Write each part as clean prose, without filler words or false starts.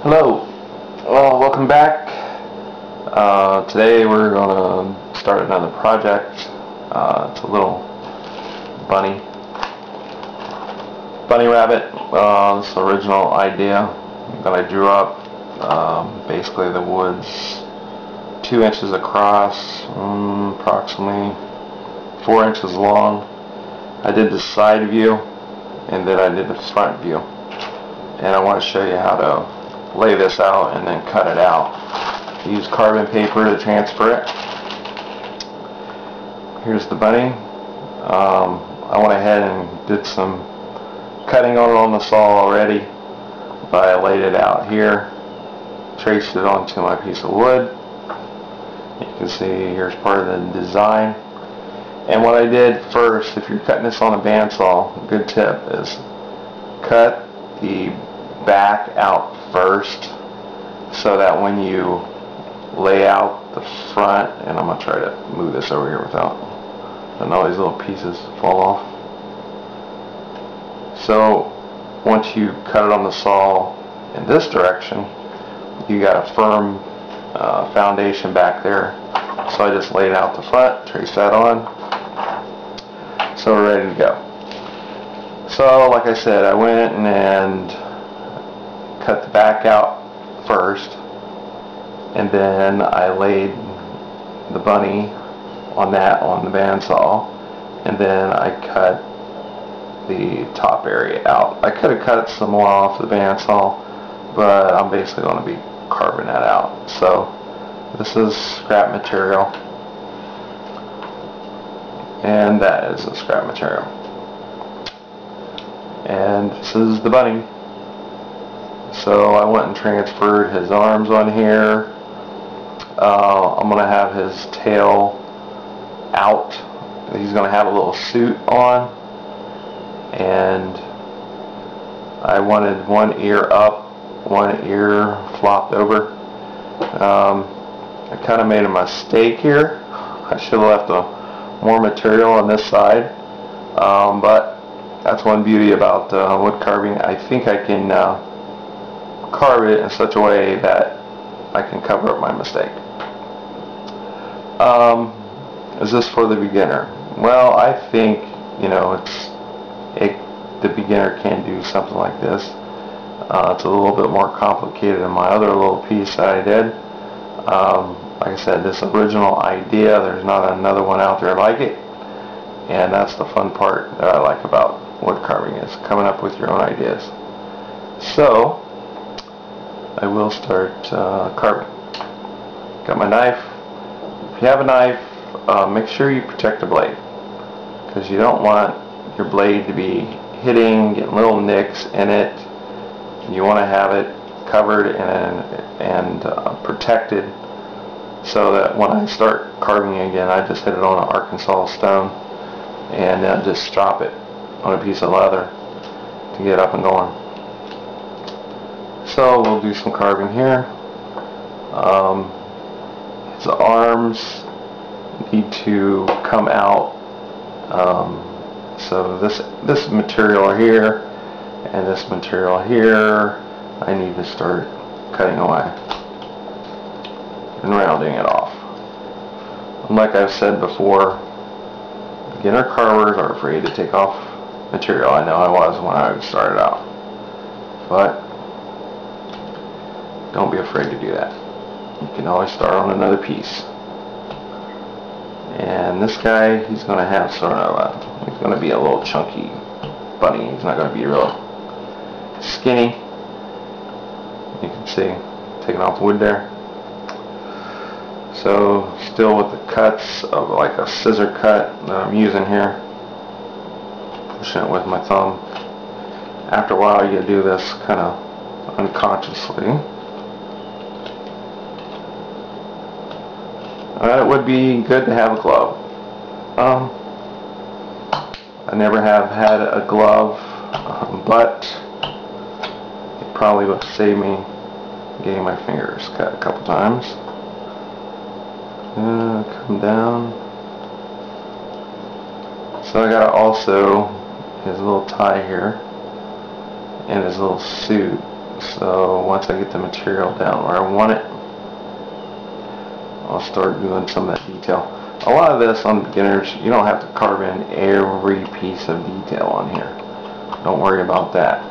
Hello, welcome back. Today we're going to start another project. It's a little bunny rabbit. This is the original idea that I drew up. Basically the wood's 2 inches across, approximately 4 inches long. I did the side view and then I did the front view, and I want to show you how to lay this out and then cut it out. Use carbon paper to transfer it. Here's the bunny. I went ahead and did some cutting on the saw already, but I laid it out here, traced it onto my piece of wood. You can see here's part of the design. And what I did first, if you're cutting this on a bandsaw, a good tip is cut the back out first, so that when you lay out the front, and I'm going to try to move this over here without letting all these little pieces fall off. So once you cut it on the saw in this direction, you got a firm foundation back there. So I just laid out the front, traced that on, so we're ready to go. So like I said, I went and cut the back out first, and then I laid the bunny on the bandsaw, and then I cut the top area out. I could have cut some more off the bandsaw, but I'm basically going to be carving that out. So this is scrap material, and that is the scrap material, and this is the bunny. So I went and transferred his arms on here. I'm going to have his tail out. He's going to have a little suit on, and I wanted one ear up, one ear flopped over. I kind of made a mistake here. I should have left more material on this side, but that's one beauty about wood carving. I think I can carve it in such a way that I can cover up my mistake. Is this for the beginner? Well, I think, you know, the beginner can do something like this. It's a little bit more complicated than my other little piece that I did. Like I said, this original idea, there's not another one out there like it, and that's the fun part that I like about wood carving, is coming up with your own ideas. So I will start carving. Got my knife. If you have a knife, make sure you protect the blade, because you don't want your blade to be hitting, getting little nicks in it. You want to have it covered and protected, so that when I start carving again, I just hit it on an Arkansas stone and just drop it on a piece of leather to get up and going. So we'll do some carving here. His arms need to come out. So this material here and this material here, I need to start cutting away and rounding it off. And like I've said before, beginner carvers are afraid to take off material. I know I was when I started out, but don't be afraid to do that. You can always start on another piece. And this guy, he's going to have sort of he's going to be a little chunky bunny. He's not going to be real skinny. You can see, taking off the wood there. So still with the cuts of like a scissor cut that I'm using here. Pushing it with my thumb. After a while, you do this kind of unconsciously. It would be good to have a glove. I never have had a glove, but it probably would save me getting my fingers cut a couple times. Come down. So I got also his little tie here and his little suit. So once I get the material down where I want it, I'll start doing some of that detail. A lot of this on beginners, you don't have to carve in every piece of detail on here. Don't worry about that.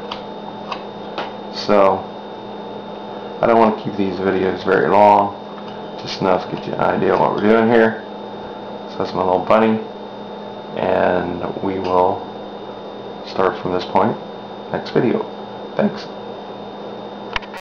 So I don't want to keep these videos very long, just enough to get you an idea of what we're doing here. So that's my little bunny, and we will start from this point next video. Thanks.